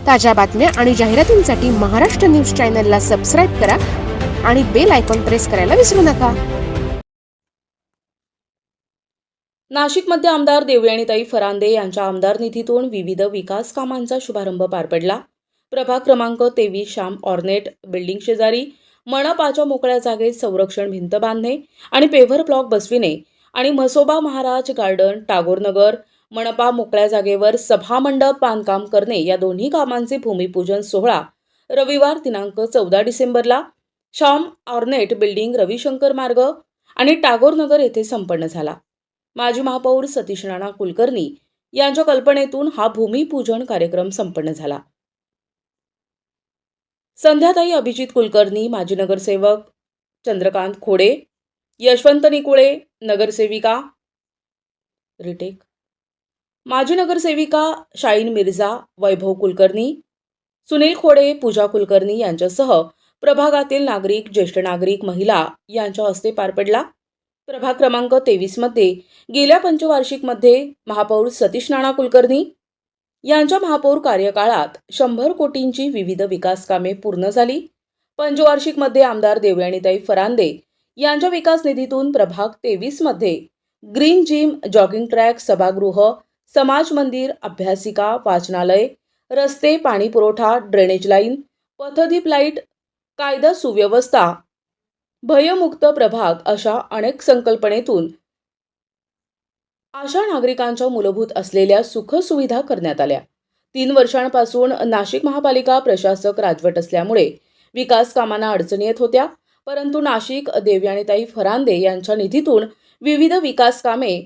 ताज्या बातम्या आणि जाहिरातींसाठी महाराष्ट्र न्यूज चॅनलला सबस्क्राईब करा आणि बेल आयकॉन प्रेस करायला विसरू नका. नाशिकमध्ये आमदार देवयानीताई फरांदे यांच्या आमदार निधीतून विविध विकास कामांचा शुभारंभ पार पडला. प्रभाग क्रमांक 23 श्याम ऑर्नेट बिल्डिंग शेजारी मनपाच्या मोकळ्या जागेत संरक्षण भिंत बांधणे आणि पेव्हर ब्लॉक बसविणे आणि म्हसोबा महाराज गार्डन टागोरनगर मनपा मोकळ्या जागेवर सभामंडप बांधकाम करणे या दोन्ही कामांचे भूमिपूजन सोहळा रविवार दिनांक 14 डिसेंबरला श्याम ऑर्नेट बिल्डिंग रविशंकर मार्ग आणि टागोरनगर येथे संपन्न झाला. माजी महापौर सतीश राणा कुलकर्णी यांच्या कल्पनेतून हा भूमिपूजन कार्यक्रम संपन्न झाला. संध्याताई अभिजित कुलकर्णी, माजी नगरसेवक चंद्रकांत खोडे, यशवंत निकुळे, नगरसेविका रिटेक, माजी नगरसेविका शाईन मिर्झा, वैभव कुलकर्णी, सुनील खोडे, पूजा कुलकर्णी यांच्यासह प्रभागातील नागरिक, ज्येष्ठ नागरिक, महिला यांच्या हस्ते पार पडला. प्रभाग क्रमांक 23 मध्ये गेल्या पंचवार्षिकमध्ये महापौर सतीश राणा कुलकर्णी यांच्या महापौर कार्यकाळात 100 कोटींची विविध विकास कामे पूर्ण झाली. पंचवार्षिकमध्ये आमदार देवयानीताई फरांदे यांच्या विकास निधीतून प्रभाग 23 मध्ये ग्रीन जिम, जॉगिंग ट्रॅक, सभागृह, समाज मंदिर, अभ्यासिका, वाचनालय, रस्ते, पाणी पुरवठा, ड्रेनेज लाईन, पथदीप लाईट, कायदा सुव्यवस्था, भयमुक्त प्रभाग अशा अनेक संकल्पनेतून अशा नागरिकांच्या मूलभूत असलेल्या सुखसुविधा करण्यात आल्या. 3 वर्षांपासून नाशिक महापालिका प्रशासक राजवट असल्यामुळे विकास कामांना अडचणी येत होत्या. परंतु नाशिक देवयानीताई फरांदे यांच्या निधीतून विविध विकास कामे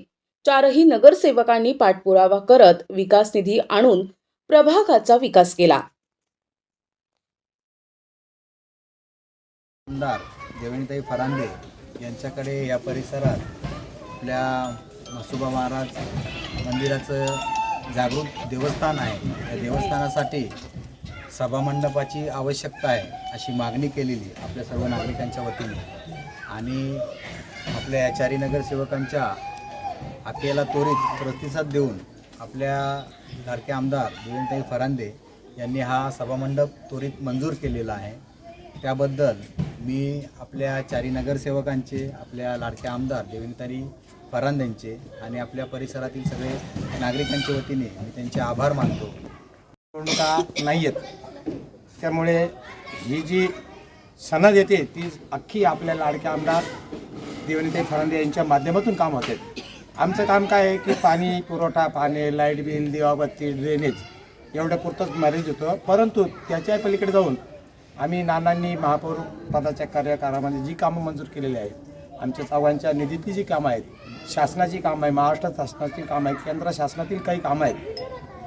4ही नगरसेवकांनी पाठपुरावा करत विकास निधी आणून प्रभागाचा विकास केला. आमदार देवयानीताई फरांदे यांच्याकडे या परिसरात आपल्या म्हसोबा महाराज मंदिराचं जागृत देवस्थान आहे. या देवस्थानासाठी सभामंडपाची आवश्यकता आहे अशी मागणी केलेली आपल्या सर्व नागरिकांच्या वतीने आणि आपल्या या 4ही नगरसेवकांच्या हाकेला त्वरित प्रतिसाद देऊन आपल्या लाडके आमदार देवयानीताई फरांदे यांनी हा सभामंडप त्वरित मंजूर केलेला आहे. त्याबद्दल मी आपल्या 4ही नगरसेवकांचे, आपल्या लाडक्या आमदार देवयानीताई फरांदेंचे आणि आपल्या परिसरातील सगळे नागरिकांच्या वतीने मी त्यांचे आभार मानतो. निवडणुका नाही आहेत, त्यामुळे ही जी सनद येते ती अख्खी आपल्या लाडक्या आमदार देवयानीताई फरांदे यांच्या माध्यमातून काम होते. आमचं काम काय आहे की पाणी पुरवठा, पाणी, लाईट बिल, दिवाबत्ती, ड्रेनेज एवढ्या पुरतंच मॅरेज होतं. परंतु त्याच्या पलीकडे जाऊन आम्ही नानांनी महापौर पदाच्या कार्यकाळामध्ये जी कामं मंजूर केलेली आहेत, आमच्या चौघांच्या निधीतली जी कामं आहेत, शासनाची कामं आहे, महाराष्ट्र शासनाची कामं आहेत, केंद्र शासनातील काही कामं आहेत.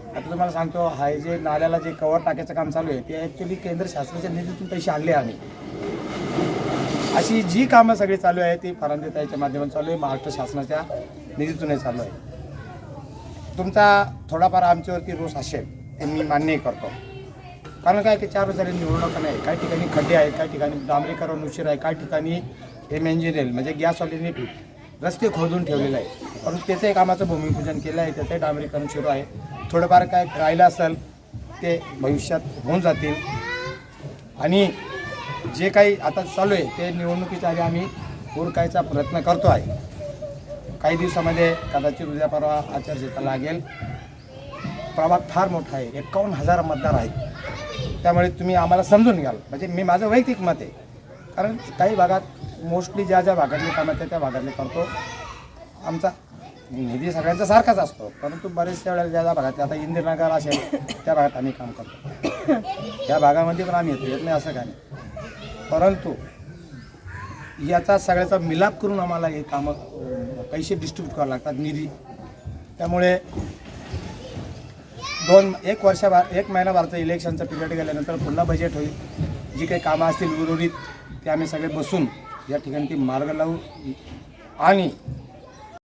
आता तुम्हाला सांगतो, हा जे नाल्याला जे कवर टाकायचं काम चालू आहे ते ॲक्च्युली केंद्र शासनाच्या निधीतून पैसे आणले आम्ही. अशी जी कामं सगळी चालू आहे ती फरांदेताईच्या माध्यमातून चालू आहे, महाराष्ट्र शासनाच्या निधीतूनही चालू आहे. तुमचा थोडाफार आमच्यावरती रोष असेल ते मी मान्यही करतो. कारण काय की 4 वर्ष झाली निवडणुका नाही, काही ठिकाणी खड्डे आहेत, काही ठिकाणी डांबरीकरण उशीर आहे, काही ठिकाणी एमएनजीएल म्हणजे गॅसवाल्यांनी रस्ते खोदून ठेवलेले आहे. परंतु त्याचंही कामाचं भूमिपूजन केलं आहे, त्याचंही डांबरीकरण सुरू आहे. थोडंफार काय राहिलं असेल ते भविष्यात होऊन जातील आणि जे काही आता चालू आहे ते निवडणुकीच्या आधी आम्ही उरकायचा प्रयत्न करतो आहे. काही दिवसामध्ये कदाचित उद्या परवा आचारसंहिता लागेल. प्रभाग फार मोठा आहे, 51,000 मतदार आहेत. त्यामुळे तुम्ही आम्हाला समजून घ्याल, म्हणजे मी माझं वैयक्तिक मत आहे. कारण काही भागात मोस्टली ज्या ज्या भागातले कामं आहेत त्या भागातले करतो. आमचा निधी सगळ्यांचा सारखाच असतो, परंतु बरेचशा वेळेला ज्या ज्या भागातले आता इंदिरानगर असेल त्या भागात आम्ही काम करतो. त्या भागामध्ये पण आम्ही येत नाही असं काय नाही. परंतु याचा सगळ्याचा मिलाप करून आम्हाला हे कामं पैसे डिस्ट्रीब्यूट करावे लागतात, निधी. त्यामुळे 1 महिनाभराचं इलेक्शनचं पिरियड गेल्यानंतर पुन्हा बजेट होईल. जी काही कामं असतील उर्वरित ते आम्ही सगळे बसून या ठिकाणी ती मार्ग लावू आणि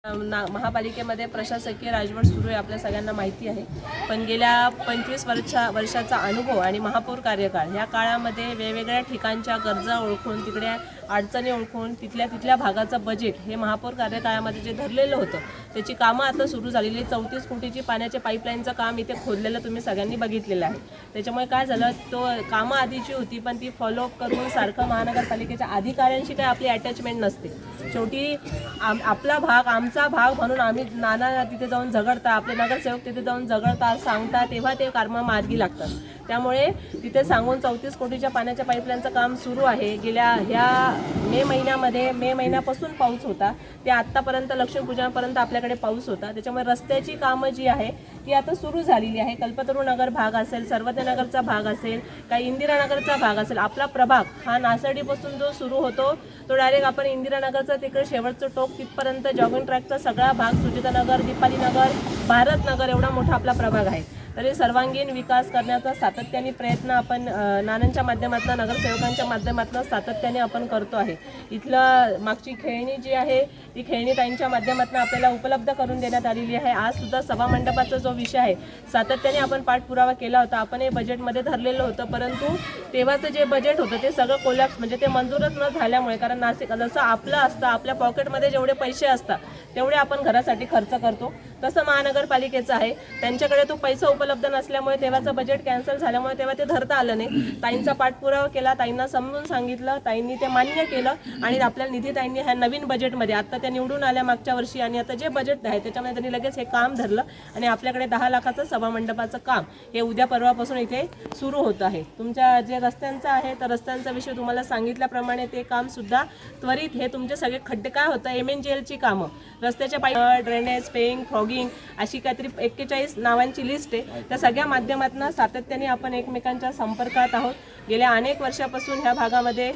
महापालिकेमध्ये प्रशासकीय राजवट सुरू आहे, आपल्या सगळ्यांना माहिती आहे. पण गेल्या 25 वर्षाचा अनुभव आणि महापौर कार्यकाळ ह्या काळामध्ये वेगवेगळ्या ठिकाणच्या गरजा ओळखून, तिकडे अडचणी ओळखून, तिथल्या भागाचं बजेट हे महापौर कार्यकाळामध्ये जे धरलेलं होतं त्याची कामं आता सुरू झालेली. 34 कोटीची पाण्याच्या पाईपलाईनचं काम इथे खोदलेलं तुम्ही सगळ्यांनी बघितलेलं आहे. त्याच्यामुळे काय झालं, तो कामं आधीची होती पण ती फॉलोअप करून सारखं महानगरपालिकेच्या अधिकाऱ्यांशी काही आपली अटॅचमेंट नसते. शेवटी आपला भाग, आमचा भाग म्हणून आम्ही नाना तिथे जाऊन झगडता, आपले नगरसेवक तिथे जाऊन झगडतात, सांगता, तेव्हा ते कामं मार्गी लागतात. त्यामुळे तिथे सांगून 34 कोटीच्या पाण्याच्या पाईपलाईनचं काम सुरू आहे. गेल्या ह्या मे महिन्यापासून पाऊस होता, ते आत्तापर्यंत लक्ष्मीपूजनापर्यंत आपल्याकडे पाऊस होता. त्याच्यामुळे रस्त्याची कामं जी आहे ती आता सुरू झालेली आहे. कल्पतरू नगर भाग असेल, सर्वज्ञनगरचा भाग असेल, काही इंदिरानगरचा भाग असेल. आपला प्रभाग हा नासर्डीपासून जो सुरू होतो तो डायरेक्ट आपण इंदिरानगरचा तिकडे शेवटचं टोक तिथपर्यंत जॉगिंग ट्रॅकचा सगळा भाग, सुचितानगर, दीपालीनगर, भारतनगर एवढा मोठा आपला प्रभाग आहे. तरी सर्वांगीण विकास करण्याचा सातत्याने प्रयत्न आपण नानांच्या माध्यमातून, नगरसेवकांच्या माध्यमातून सातत्याने आपण करतो आहे. इथलं मागची खेळणी जी आहे ती खेळणी ताईंच्या माध्यमातून आपल्याला उपलब्ध करून देण्यात आलेली आहे. आज सुद्धा सभामंडपाचा जो विषय आहे सातत्याने आपण पाठपुरावा केला होता. आपण हे बजेटमध्ये धरलेलं होतं, परंतु तेव्हाचं जे बजेट होतं ते सगळं कोलॅप्स, म्हणजे ते मंजूरच न झाल्यामुळे, कारण नाशिक जसं आपलं असतं, आपल्या पॉकेटमध्ये जेवढे पैसे असतात तेवढे आपण घरासाठी खर्च करतो, तसं महानगरपालिकेचं आहे. त्यांच्याकडे तो पैसा उपलब्ध नसल्यामुळे तेव्हाचं बजेट कॅन्सल झाल्यामुळे तेव्हा ते धरता आलं नाही. ताईंचा पाठपुरावा केला, ताईंना समजून सांगितलं, ताईंनी ते मान्य केलं आणि आपल्या निधी ताईंनी ह्या नवीन बजेटमध्ये आता त्या निवडून आल्या मागच्या वर्षी आणि आता जे बजेट आहे त्याच्यामध्ये त्यांनी लगेच हे काम धरलं आणि आपल्याकडे 10 लाखाचं सभामंडपाचं काम हे उद्या परवापासून इथे सुरू होत आहे. तुमच्या जे रस्त्यांचं आहे तर रस्त्यांचा विषय तुम्हाला सांगितल्याप्रमाणे ते काम सुद्धा त्वरित, हे तुमचे सगळे खड्डे काय होतं, MNGLची कामं, रस्त्याच्या पाईप, ड्रेनेज, पेइंग, फ्रॉगिंग अशी काहीतरी 41 नावांची लिस्ट आहे. त्या सगळ्या माध्यमातून सातत्याने आपण एकमेकांच्या संपर्कात आहोत. गेल्या अनेक वर्षापासून ह्या भागामध्ये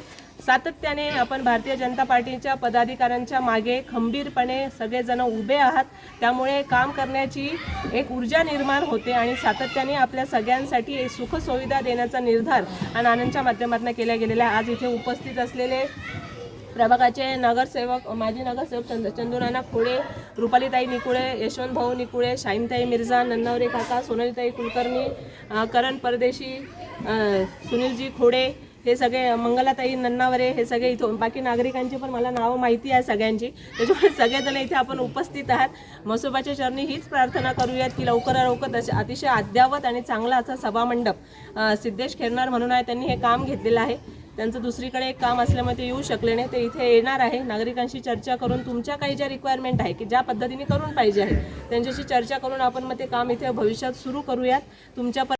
सातत्याने आपण भारतीय जनता पार्टीच्या पदाधिकाऱ्यांच्या मागे खंबीरपणे सगळेजण उभे आहात. त्यामुळे काम करण्याची एक ऊर्जा निर्माण होते आणि सातत्याने आपल्या सगळ्यांसाठी एक सुखसुविधा देण्याचा निर्धार नानांच्या माध्यमातून केला गेलेला आहे. आज इथे उपस्थित असलेले प्रभागाचे नगरसेवक, माजी नगरसेवक चंदूनाना खोडे, रुपालीताई निकुळे, यशवंत भाऊ निकुळे, शाहीनताई मिर्झा, नन्नावरे काका, सोनालीताई कुलकर्णी, करण परदेशी, सुनीलजी खोडे, हे सगळे, मंगलाताई नन्नावरे, हे सगळे इथं, बाकी नागरिकांची पण मला नावं माहिती आहे सगळ्यांची. त्याच्यामुळे सगळेजण इथे आपण उपस्थित आहात. म्हसोबाच्या चरणी हीच प्रार्थना करूयात की लवकरात लवकर अतिशय अद्यावत आणि चांगला असा सभामंडप सिद्धेश खेरणार म्हणून आहे, त्यांनी हे काम घेतलेलं आहे. त्यांचं दुसरीकडे एक काम असल्यामुळे ते येऊ शकले नाही, ते इथे येणार आहे. नागरिकांशी चर्चा करून तुमच्या काही ज्या रिक्वायरमेंट आहे की ज्या पद्धतीने करून पाहिजे आहे त्यांच्याशी चर्चा करून आपण मग ते काम इथे भविष्यात सुरू करूयात. तुमच्या